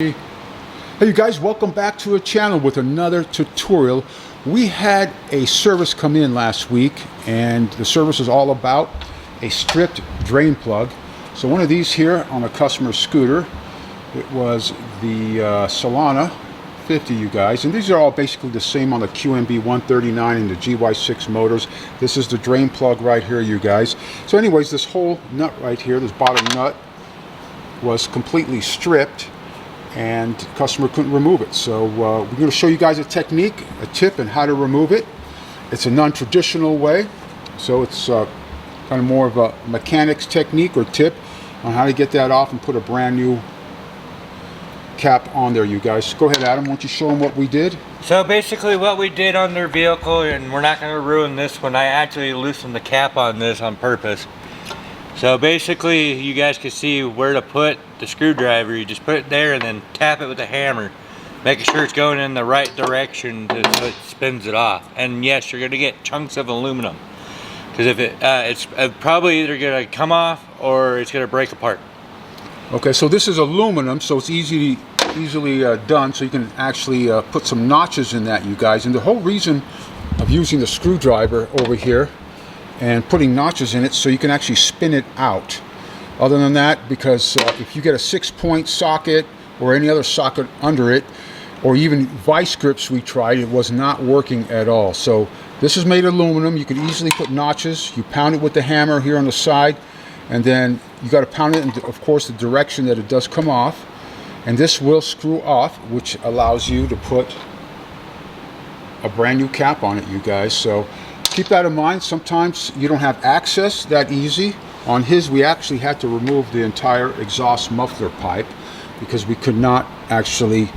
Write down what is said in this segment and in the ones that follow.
Hey you guys, welcome back to our channel with another tutorial. We had a service come in last week and the service is all about a stripped drain plug. So one of these here on a customer scooter, it was the Solana 50, you guys, and these are all basically the same on the QMB 139 and the GY6 motors. This is the drain plug right here, you guys. So anyways, this whole nut right here, this bottom nut, was completely stripped and the customer couldn't remove it. So we're going to show you guys a technique, a tip, and how to remove it. It's a non-traditional way, so it's kind of more of a mechanics technique or tip on how to get that off and put a brand new cap on there, you guys. Go ahead, Adam, why don't you show them what we did? So basically what we did on their vehicle, and we're not going to ruin this one, I actually loosened the cap on this on purpose. So basically, you guys can see where to put the screwdriver. You just put it there and then tap it with a hammer, making sure it's going in the right direction so it spins it off. And yes, you're going to get chunks of aluminum, because if it's probably either going to come off or it's going to break apart. Okay, so this is aluminum, so it's easily done. So you can actually put some notches in that, you guys. And the whole reason of using the screwdriver over here and putting notches in it, so you can actually spin it out. Other than that, because if you get a 6-point socket or any other socket under it, or even vice grips we tried, it was not working at all. So this is made of aluminum. You can easily put notches. You pound it with the hammer here on the side, and then you got to pound it in, of course, the direction that it does come off. And this will screw off, which allows you to put a brand new cap on it, you guys. So keep that in mind. Sometimes you don't have access that easy. On his, we actually had to remove the entire exhaust muffler pipe because we could not actually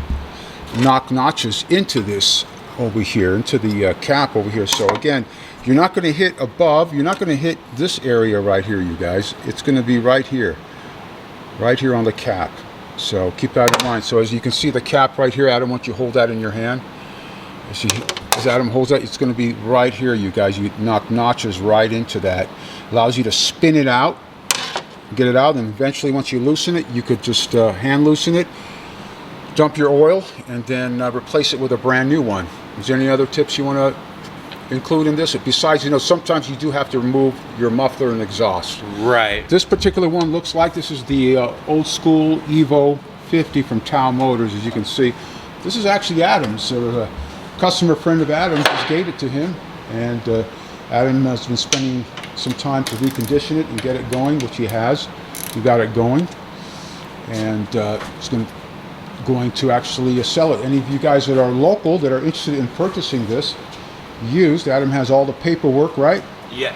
knock notches into this over here, into the cap over here. So again, you're not going to hit above, you're not going to hit this area right here, you guys. It's going to be right here on the cap. So keep that in mind. So as you can see the cap right here, Adam, why don't you hold that in your hand? As Adam holds that, it's going to be right here, you guys. You knock notches right into that. Allows you to spin it out, get it out, and eventually once you loosen it, you could just hand loosen it, dump your oil, and then replace it with a brand new one. Is there any other tips you want to include in this? Besides, sometimes you do have to remove your muffler and exhaust. Right. This particular one looks like this is the old school Evo 50 from Tao Motors, as you can see. This is actually Adam's. A customer friend of Adam's just gave it to him, and Adam has been spending some time to recondition it and get it going, which he has. He got it going, and he's going to actually sell it. Any of you guys that are local that are interested in purchasing this used, Adam has all the paperwork, right? Yes.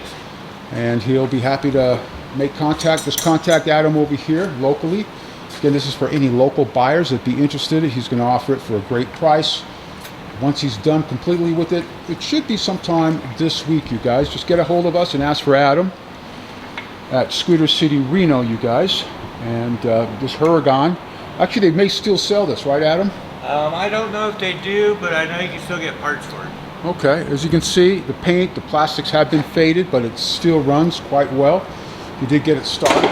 And he'll be happy to make contact. Just contact Adam over here locally. Again, this is for any local buyers that be interested. He's going to offer it for a great price. Once he's done completely with it, it should be sometime this week, you guys. Just get a hold of us and ask for Adam at Scooter City, Reno, you guys. And this Huracan, actually they may still sell this, right, Adam? I don't know if they do, but I know you can still get parts for it. Okay, as you can see, the paint, the plastics have been faded, but it still runs quite well. He did get it started.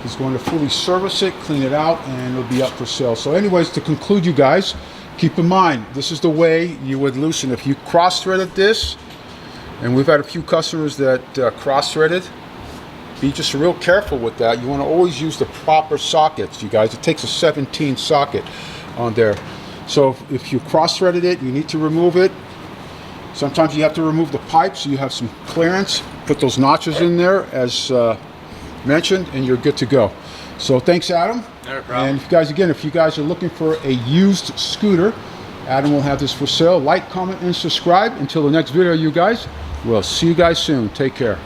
He's going to fully service it, clean it out, and it'll be up for sale. So anyways, to conclude, you guys, keep in mind, this is the way you would loosen. If you cross-threaded this, and we've had a few customers that cross-threaded, be just real careful with that. You want to always use the proper sockets, you guys. It takes a 17 socket on there. So if you cross-threaded it, you need to remove it. Sometimes you have to remove the pipe so you have some clearance. Put those notches in there as mentioned, and you're good to go. So thanks, Adam. No problem. And if you guys are looking for a used scooter, Adam will have this for sale. Like, comment, and subscribe. Until the next video, you guys. We'll see you guys soon. Take care.